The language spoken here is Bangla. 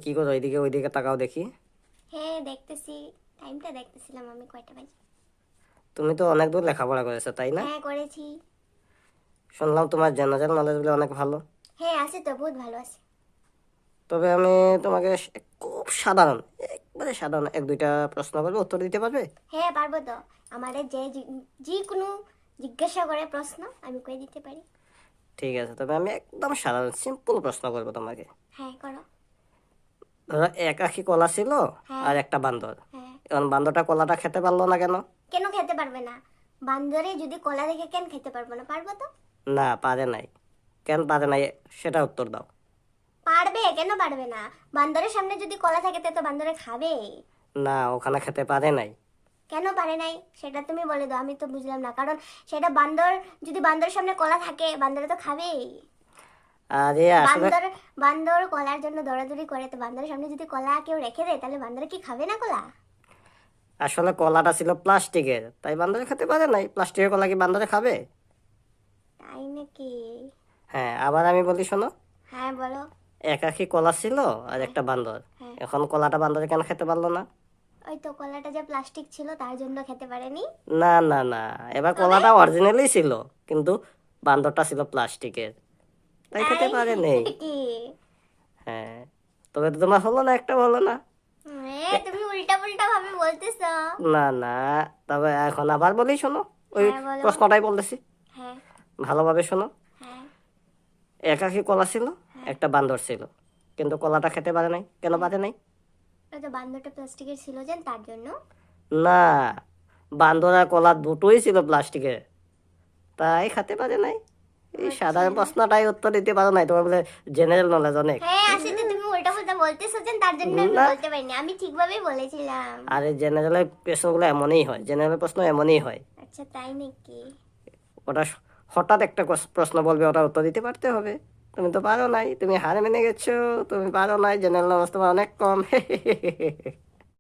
কি করো ওইদিকে ওইদিকে তাকাও দেখি। হ্যাঁ দেখতেছি, টাইমটা দেখতেছিলাম আমি কয়টা বাজে। তুমি তো অনেক দূর লেখাপড়া করেছো তাই না? হ্যাঁ করেছি। শুনলাম তোমার জেনারেল নলেজ বলে অনেক ভালো। হ্যাঁ আছে তো, বহুত ভালো আছে। তবে আমি তোমাকে খুব সাধারণ, একবারে সাধারণ এক দুইটা প্রশ্ন করবো, উত্তর দিতে পারবে? হ্যাঁ পারবো তো। আমারে যে কোনো জিজ্ঞাসা করে প্রশ্ন আমি কই দিতে পারি। ঠিক আছে, তবে আমি একদম সাধারণ সিম্পল প্রশ্ন করবো তোমাকে। হ্যাঁ করো। ধরো এক আখি কলা ছিল হ্যাঁ। আর একটা বান্দর। হ্যাঁ। এখন বান্দরটা কলাটা খেতে পারলো না কেন? কেন খেতে পারবে না? বান্দরে যদি কলা দেখে কেন খেতে পারবো না? পারবো তো। না, পারে নাই। কেন পারে নাই সেটা উত্তর দাও। পারবে, কেন পারবে না? বান্দরের সামনে যদি কলা থাকে তো বান্দরে খাবে। না, ওখানে খেতে পারে নাই। কেন পারে নাই সেটা তুমি বলে দাও, আমি তো বুঝলাম না। কারণ সেটা বান্দর, যদি বান্দরের সামনে কলা থাকে বান্দরে তো খাবেই। আরে আসলে বান্দর, বান্দর কলার জন্য দৌড়াদৌড়ি করে, তো বান্দরের সামনে যদি কলা কেউ রেখে দেয় তাহলে বান্দর কি খাবে না কলা? আসলে কলাটা ছিল প্লাস্টিকের, তাই বান্দরে খেতে পারে নাই। প্লাস্টিকের কলা কি বান্দরে খাবে? তাই নাকি? হ্যাঁ, আবার আমি বলি শোনো। হ্যাঁ বলো। এক আখি কলা ছিল আর হ্যাঁ। একটা বান্দর। হ্যাঁ। এখন কলাটা বান্দরে কেন খেতে পারলো না? ওই তো কলাটা যে প্লাস্টিক ছিল তার জন্য খেতে পারেনি। না না না, এবার তবে কলাটা অরিজিনালি ছিল, কিন্তু বান্দরটা ছিল প্লাস্টিকের, তাই খেতে তাই পারে নেই। কি? হ্যাঁ, তবে তো তোমার হলো না, একটা হলো না। তুমি উল্টা পুল্টা ভাবে বলতেছো। না না, তবে এখন আবার বলি শোনো। ওই হ্যাঁ বলো। প্রশ্নটাই বলতেছি, হ্যাঁ। ভালোভাবে শোনো। হ্যাঁ। এক আখি কলা ছিল, হ্যাঁ। একটা বান্দর ছিল, কিন্তু কলাটা খেতে পারে নাই। কেন পারে নাই? ওই তো বান্দরটা প্লাস্টিকের ছিল যে তার জন্য। না, বান্দর আর কলা দুটোই ছিল প্লাস্টিকের, তাই খেতে পারে নাই। এই আচ্ছা। সাধারণ প্রশ্নটাই উত্তর দিতে পারো নাই, তোমার বলে জেনারেল নলেজ অনেক। হ্যাঁ আসলে তো তুমি উল্টা পুল্টা বলতেছো যে তার জন্য আমি না, বলতে পারিনি, আমি ঠিকভাবেই বলেছিলাম। আর এই জেনারেলের প্রশ্নগুলো এমনই হয়, জেনারেল প্রশ্ন এমনই হয়। আচ্ছা তাই নাকি? ওটা হঠাৎ একটা প্রশ্ন বলবে, ওটা উত্তর দিতে পারতে হবে। তুমি তো পারো নাই, তুমি হার মেনে গেছো। তুমি পারো নাই, জেনারেল নলেজ তোমার অনেক কম।